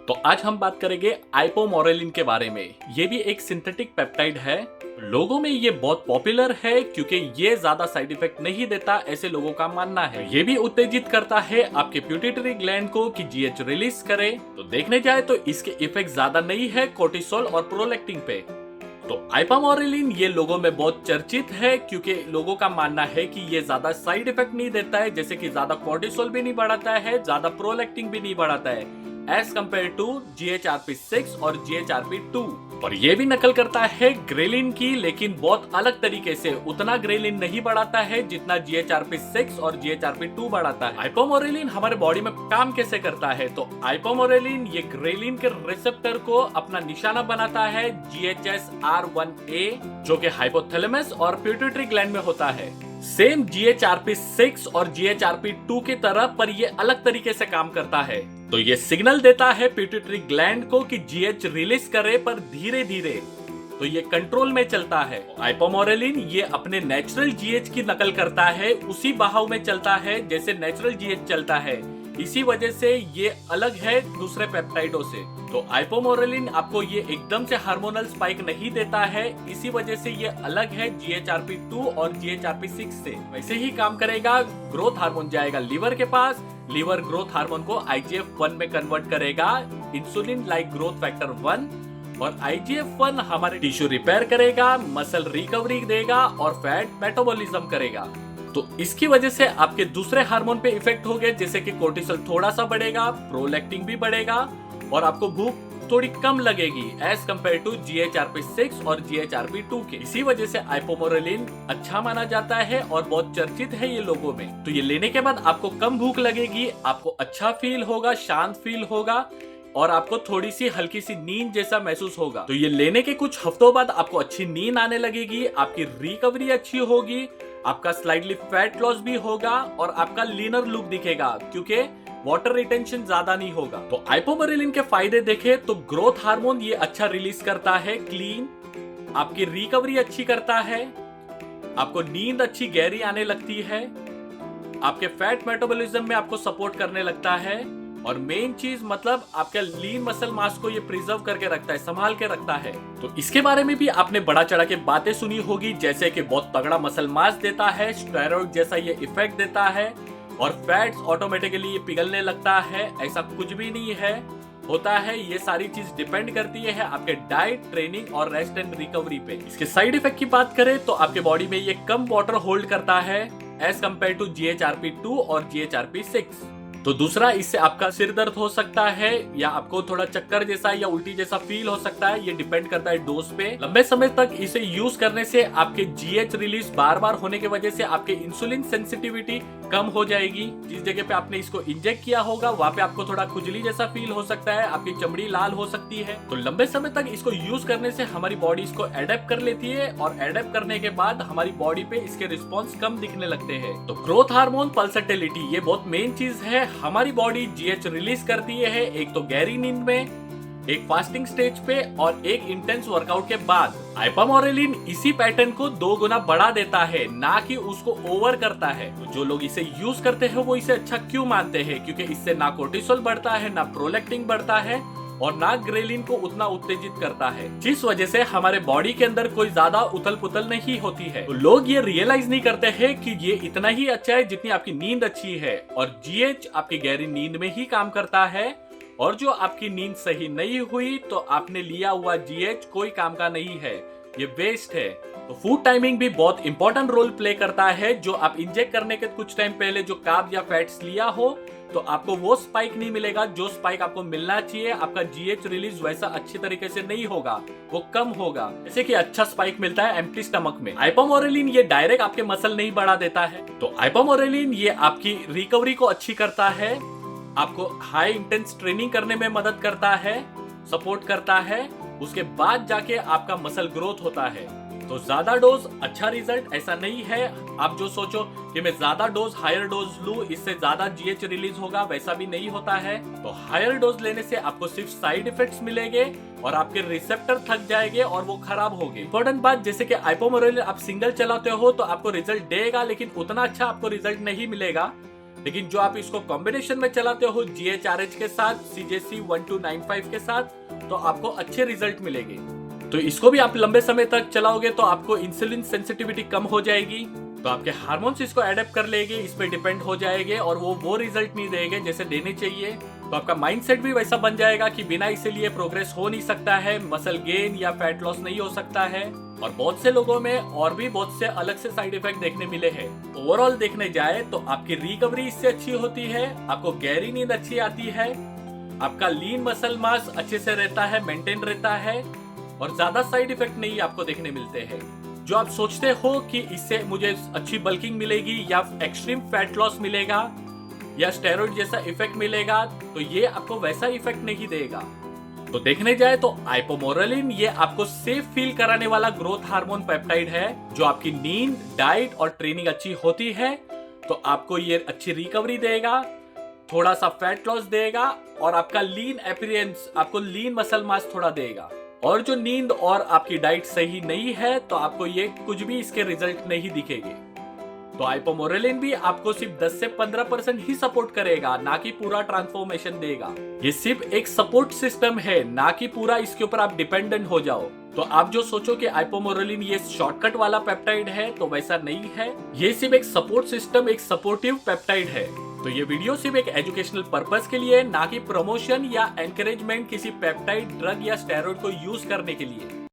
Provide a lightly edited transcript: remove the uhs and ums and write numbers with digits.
तो आज हम बात करेंगे आइपोमोरेलिन के बारे में। ये भी एक सिंथेटिक पेप्टाइड है। लोगों में ये बहुत पॉपुलर है क्योंकि ये ज्यादा साइड इफेक्ट नहीं देता, ऐसे लोगों का मानना है। ये भी उत्तेजित करता है आपके प्यूटिटरी ग्लैंड को कि जीएच रिलीज करे। तो देखने जाए तो इसके इफेक्ट ज्यादा नहीं है कोर्टिसोल और प्रोलैक्टिन पे। तो आइपोमोरेलिन ये लोगों में बहुत चर्चित है क्योंकि लोगों का मानना है कि ये ज्यादा साइड इफेक्ट नहीं देता है, जैसे कि ज्यादा कोर्टिसोल भी नहीं बढ़ाता है, ज्यादा प्रोलैक्टिन भी नहीं बढ़ाता है एज कम्पेयर टू GHRP6 और GHRP2। और ये भी नकल करता है ग्रेलिन की, लेकिन बहुत अलग तरीके से। उतना ग्रेलिन नहीं बढ़ाता है जितना GHRP6 और GHRP2 बढ़ाता है। आइपोमोरेलिन हमारे बॉडी में काम कैसे करता है? तो आइपोमोरेलिन ये ग्रेलिन के रिसेप्टर को अपना निशाना बनाता है GHSR1A, जो कि हाइपोथैलेमस और पिट्यूटरी ग्लैंड में होता है। सेम GHRP6 और GHRP2 की तरह, पर ये अलग तरीके से काम करता है। तो ये सिग्नल देता है पिट्यूटरी ग्लैंड को कि GH रिलीज करे, पर धीरे धीरे। तो ये कंट्रोल में चलता है। आइपोमोरेलिन ये अपने नेचुरल GH की नकल करता है, उसी बहाव में चलता है जैसे नेचुरल GH चलता है। इसी वजह से ये अलग है दूसरे पेप्टाइडों से। तो आइपोमोरेलिन आपको ये एकदम से हार्मोनल स्पाइक नहीं देता है, इसी वजह से ये अलग है GHRP2 और GHRP6 से। वैसे ही काम करेगा। ग्रोथ हार्मोन जाएगा लीवर के पास, लीवर ग्रोथ हार्मोन को IGF-1 में कन्वर्ट करेगा, इंसुलिन लाइक ग्रोथ फैक्टर 1। और IGF-1 हमारे टिश्यू रिपेयर करेगा, मसल रिकवरी देगा और फैट मेटाबॉलिज्म करेगा। तो इसकी वजह से आपके दूसरे हार्मोन पे इफेक्ट हो गए, जैसे कि कोर्टिसोल थोड़ा सा बढ़ेगा, प्रोलैक्टिन भी बढ़ेगा और आपको भूख थोड़ी कम लगेगी एज कम्पेयर टू GHRP6 और GHRP2 के। इसी वजह से आइपोमोरेलिन अच्छा माना जाता है और बहुत चर्चित है ये लोगों में। तो ये लेने के बाद आपको कम भूख लगेगी, आपको अच्छा फील होगा, शांत फील होगा और आपको थोड़ी सी हल्की सी नींद जैसा महसूस होगा। तो ये लेने के कुछ हफ्तों बाद आपको अच्छी नींद आने लगेगी, आपकी रिकवरी अच्छी होगी, आपका स्लाइटली फैट लॉस भी होगा और आपका लीनर लुक दिखेगा क्योंकि वाटर रिटेंशन ज्यादा नहीं होगा। तो आइपोमोरेलिन के फायदे देखें तो ग्रोथ हार्मोन ये अच्छा रिलीज करता है, क्लीन, आपकी रिकवरी अच्छी करता है, आपको नींद अच्छी गहरी आने लगती है, आपके फैट मेटाबॉलिज्म में आपको सपोर्ट करने लगता है और मेन चीज मतलब आपके लीन मसल मास को ये प्रिजर्व करके रखता है, संभाल के रखता है। तो इसके बारे में भी आपने बड़ा चढ़ा के बातें सुनी होगी, जैसे कि बहुत तगड़ा मसल मास देता है, स्टेरॉइड जैसा ये इफेक्ट देता है और फैट्स ऑटोमेटिकली ये पिघलने लगता है। ऐसा कुछ भी नहीं है, होता है। ये सारी चीज डिपेंड करती है आपके डाइट, ट्रेनिंग और रेस्ट एंड रिकवरी पे। इसके साइड इफेक्ट की बात करें तो आपके बॉडी में ये कम वाटर होल्ड करता है एज कम्पेयर टू GHRP2 और GHRP6। तो दूसरा, इससे आपका सिर दर्द हो सकता है या आपको थोड़ा चक्कर जैसा या उल्टी जैसा फील हो सकता है। ये डिपेंड करता है डोज पे। लंबे समय तक इसे यूज करने से आपके GH रिलीज बार बार होने की वजह से आपके इंसुलिन सेंसिटिविटी कम हो जाएगी। जिस जगह पे आपने इसको इंजेक्ट किया होगा वहां पे आपको थोड़ा खुजली जैसा फील हो सकता है, आपकी चमड़ी लाल हो सकती है। तो लंबे समय तक इसको यूज करने से हमारी बॉडी इसको अडेप्ट कर लेती है और अडेप्ट करने के बाद हमारी बॉडी पे इसके रिस्पॉन्स कम दिखने लगते हैं। तो ग्रोथ हार्मोन पल्सेटिलिटी ये बहुत मेन चीज है। हमारी बॉडी GH रिलीज करती है, एक तो गहरी नींद में, एक फास्टिंग स्टेज पे और एक इंटेंस वर्कआउट के बाद। आइपोमोरेलिन इसी पैटर्न को 2 गुना बढ़ा देता है, ना कि उसको ओवर करता है। तो जो लोग इसे यूज करते हैं वो इसे अच्छा क्यों मानते हैं? क्योंकि इससे ना कोर्टिसोल बढ़ता है, ना प्रोलैक्टिन बढ़ता है और ना ग्रेलिन को उतना उत्तेजित करता है, जिस वजह से हमारे बॉडी के अंदर कोई ज्यादा उथल पुथल नहीं होती है। तो लोग ये रियलाइज नहीं करते हैं कि ये इतना ही अच्छा है जितनी आपकी नींद अच्छी है। और GH आपकी गहरी नींद में ही काम करता है और जो आपकी नींद सही नहीं हुई तो आपने लिया हुआ GH कोई काम का नहीं है, ये वेस्ट है। तो फूड टाइमिंग भी बहुत इंपॉर्टेंट रोल प्ले करता है। जो आप इंजेक्ट करने के कुछ टाइम पहले जो कार्ब या फैट्स लिया हो तो आपको वो स्पाइक नहीं मिलेगा जो स्पाइक आपको मिलना चाहिए। आपका GH रिलीज वैसा अच्छी तरीके से नहीं होगा, वो कम होगा। जैसे कि अच्छा स्पाइक मिलता है एम्प्टी स्टमक में। आइपोमोरेलिन ये डायरेक्ट आपके मसल नहीं बढ़ा देता है। तो आइपोमोरेलिन ये आपकी रिकवरी को अच्छी करता है, आपको हाई इंटेंस ट्रेनिंग करने में मदद करता है, सपोर्ट करता है। उसके बाद जाके आपका मसल ग्रोथ होता है। तो ज्यादा डोज अच्छा रिजल्ट ऐसा नहीं है। आप जो सोचो कि मैं ज्यादा डोज, हायर डोज लूं, इससे ज्यादा GH रिलीज होगा, वैसा भी नहीं होता है। तो हायर डोज लेने से आपको सिर्फ साइड इफेक्ट्स मिलेंगे और आपके रिसेप्टर थक जाएंगे और वो खराब होंगे। इंपॉर्टेंट बात, जैसे कि आइपोमोरेलिन आप सिंगल चलाते हो तो आपको रिजल्ट देगा, लेकिन उतना अच्छा आपको रिजल्ट नहीं मिलेगा लेकिन जो आप इसको कॉम्बिनेशन में चलाते हो GHRH के साथ, CJC 1295 के साथ, तो आपको अच्छे रिजल्ट मिलेंगे। तो इसको भी आप लंबे समय तक चलाओगे तो आपको इंसुलिन सेंसिटिविटी कम हो जाएगी, तो आपके हार्मोन्स इसको एडेप्ट कर लेंगे, इस पे डिपेंड हो जाएंगे और वो रिजल्ट नहीं देंगे जैसे देने चाहिए। तो आपका माइंडसेट भी वैसा बन जाएगा कि बिना इसीलिए प्रोग्रेस हो नहीं सकता है, मसल गेन या फैट लॉस नहीं हो सकता है। और बहुत से लोगों में और भी बहुत से अलग से साइड इफेक्ट देखने मिले हैं। ओवरऑल देखने जाए तो आपकी रिकवरी इससे अच्छी होती है, आपको गहरी नींद अच्छी आती है, आपका लीन मसल मास अच्छे से रहता है, मेंटेन रहता है और ज्यादा साइड इफेक्ट नहीं आपको देखने मिलते हैं। जो आप सोचते हो कि इससे मुझे अच्छी बल्किंग मिलेगी या एक्सट्रीम फैट लॉस मिलेगा या स्टेरॉइड जैसा इफेक्ट मिलेगा, तो ये आपको वैसा इफेक्ट नहीं देगा। तो देखने जाए तो आइपोमोरेलिन ये आपको सेफ फील कराने वाला ग्रोथ हार्मोन पेप्टाइड है, जो आपकी नींद, डाइट और ट्रेनिंग अच्छी होती है तो आपको ये अच्छी रिकवरी देगा, थोड़ा सा फैट लॉस देगा और आपका लीन अपीयरेंस, आपको लीन मसल मास थोड़ा देगा। और जो नींद और आपकी डाइट सही नहीं है तो आपको ये कुछ भी इसके रिजल्ट नहीं दिखेंगे। तो आइपोमोरेलिन भी आपको सिर्फ 10 से 15% ही सपोर्ट करेगा, ना कि पूरा ट्रांसफॉर्मेशन देगा। ये सिर्फ एक सपोर्ट सिस्टम है, ना कि पूरा इसके ऊपर आप डिपेंडेंट हो जाओ। तो आप जो सोचो कि आइपोमोरेलिन ये शॉर्टकट वाला पेप्टाइड है, तो वैसा नहीं है। ये सिर्फ एक सपोर्ट सिस्टम, एक सपोर्टिव पेप्टाइड है। तो ये वीडियो सिर्फ एक एजुकेशनल पर्पस के लिए, ना कि प्रमोशन या एनकरेजमेंट किसी पेप्टाइड ड्रग या स्टेरॉइड को यूज करने के लिए।